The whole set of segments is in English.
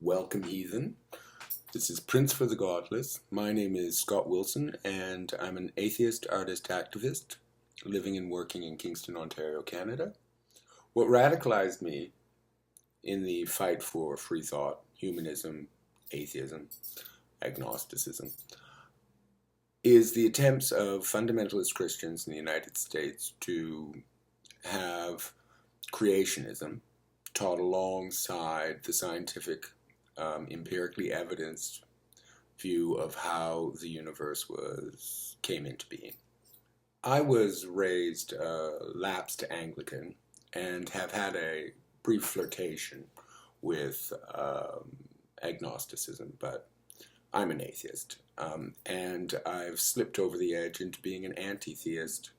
Welcome, heathen. This is Prince for the Godless. My name is Scott Wilson, and I'm an atheist artist activist living and working in Kingston, Ontario, Canada. What radicalized me in the fight for free thought, humanism, atheism, agnosticism, is the attempts of fundamentalist Christians in the United States to have creationism taught alongside the scientific, empirically evidenced view of how the universe came into being. I was raised lapsed Anglican and have had a brief flirtation with agnosticism, but I'm an atheist, and I've slipped over the edge into being an anti-theist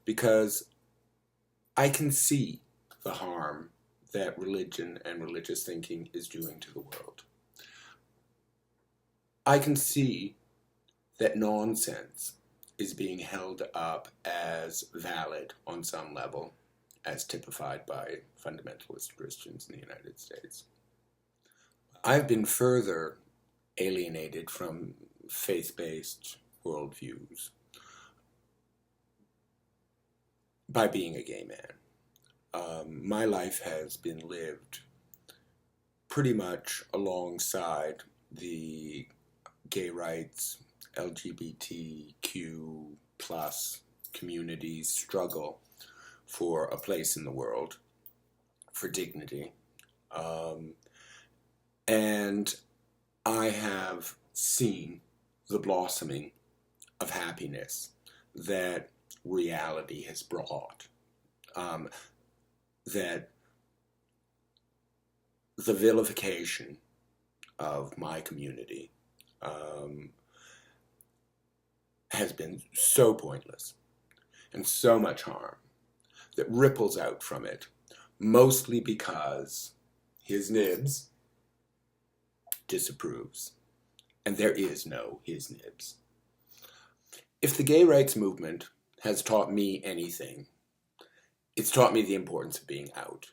because I can see the harm that religion and religious thinking is doing to the world. I can see that nonsense is being held up as valid on some level, as typified by fundamentalist Christians in the United States. I've been further alienated from faith-based worldviews by being a gay man. My life has been lived pretty much alongside the gay rights, LGBTQ plus community's struggle for a place in the world, for dignity. And I have seen the blossoming of happiness that reality has brought. That the vilification of my community has been so pointless and so much harm that ripples out from it, mostly because his nibs disapproves, and there is no his nibs. If the gay rights movement has taught me anything, it's taught me the importance of being out.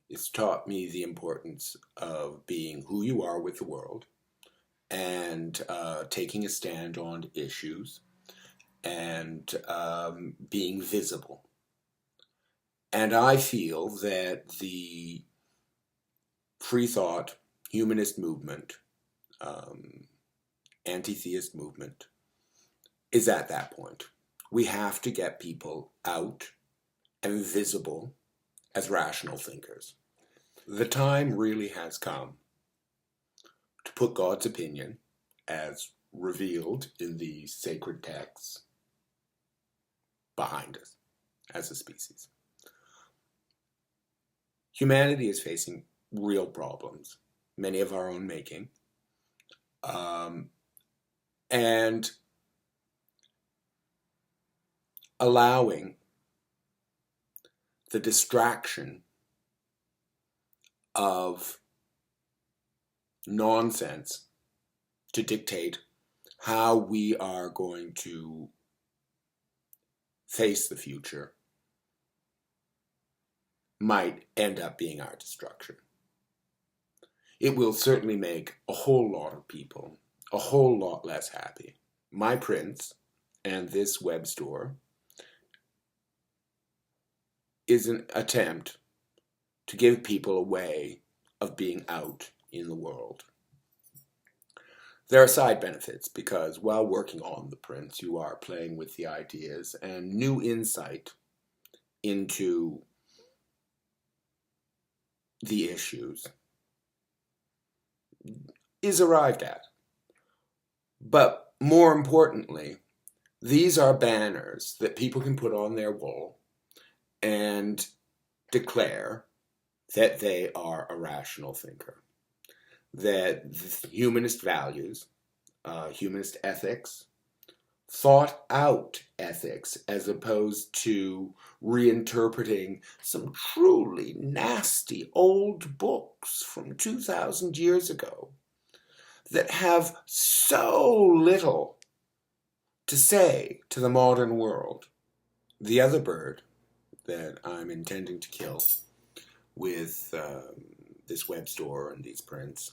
It's taught me the importance of being who you are with the world and taking a stand on issues and being visible. And I feel that the free thought, humanist movement, anti-theist movement is at that point. We have to get people out and visible as rational thinkers. The time really has come to put God's opinion, as revealed in the sacred texts, behind us as a species. Humanity is facing real problems, many of our own making, and allowing the distraction of nonsense to dictate how we are going to face the future might end up being our destruction. It will certainly make a whole lot of people a whole lot less happy. My Prince and this web store is an attempt to give people a way of being out in the world. There are side benefits because while working on the Prince, you are playing with the ideas and new insight into the issues is arrived at. But more importantly, these are banners that people can put on their wall and declare that they are a rational thinker, that humanist values, humanist ethics, thought out ethics, as opposed to reinterpreting some truly nasty old books from 2,000 years ago that have so little to say to the modern world. The other bird that I'm intending to kill with this web store and these prints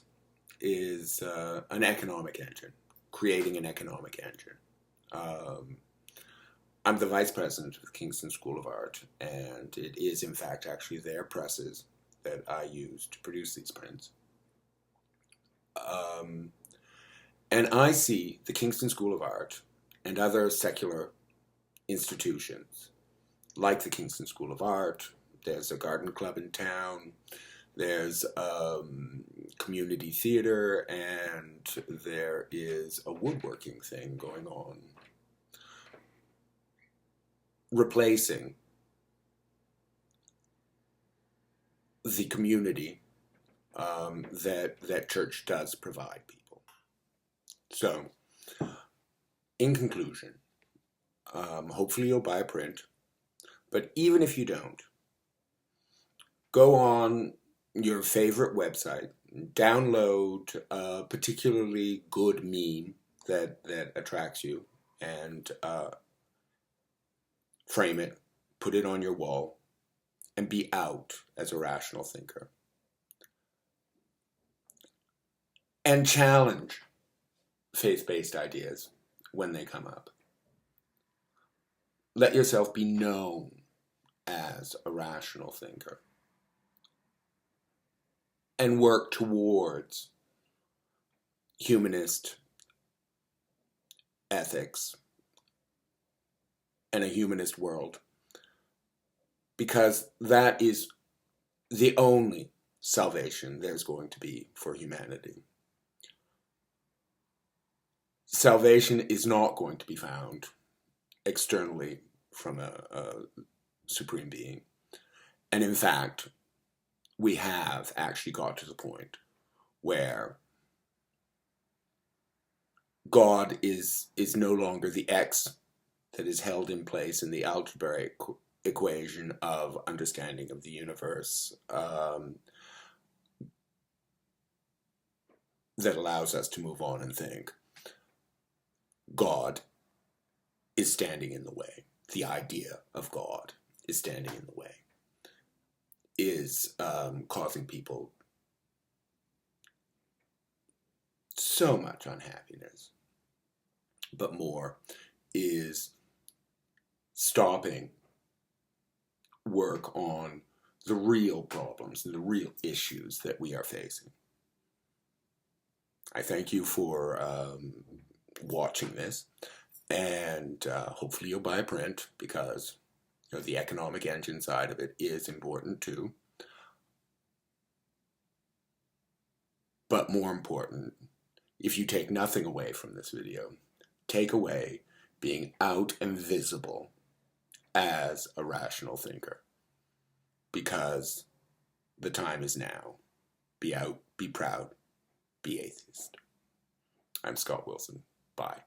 is an economic engine, creating an economic engine. I'm the vice president of the Kingston School of Art, and it is, in fact, actually their presses that I use to produce these prints. And I see the Kingston School of Art and other secular institutions, like the Kingston School of Art. There's a garden club in town, there's community theater, and there is a woodworking thing going on, replacing the community that church does provide people. So, in conclusion, hopefully you'll buy a print, but even if you don't, go on your favorite website, download a particularly good meme that attracts you, and frame it, put it on your wall, and be out as a rational thinker. And challenge faith-based ideas when they come up. Let yourself be known as a rational thinker. And work towards humanist ethics and a humanist world, because that is the only salvation there's going to be for humanity. Salvation is not going to be found externally from a supreme being. And in fact, we have actually got to the point where God is no longer the X that is held in place in the algebraic equation of understanding of the universe that allows us to move on and think. God is standing in the way. The idea of God is standing in the way, is causing people so much unhappiness, but more is stopping work on the real problems and the real issues that we are facing. I thank you for watching this, and hopefully you'll buy a print, because the economic engine side of it is important too. But more important, if you take nothing away from this video, take away being out and visible as a rational thinker, because the time is now. Be out, be proud, be atheist. I'm Scott Wilson. Bye.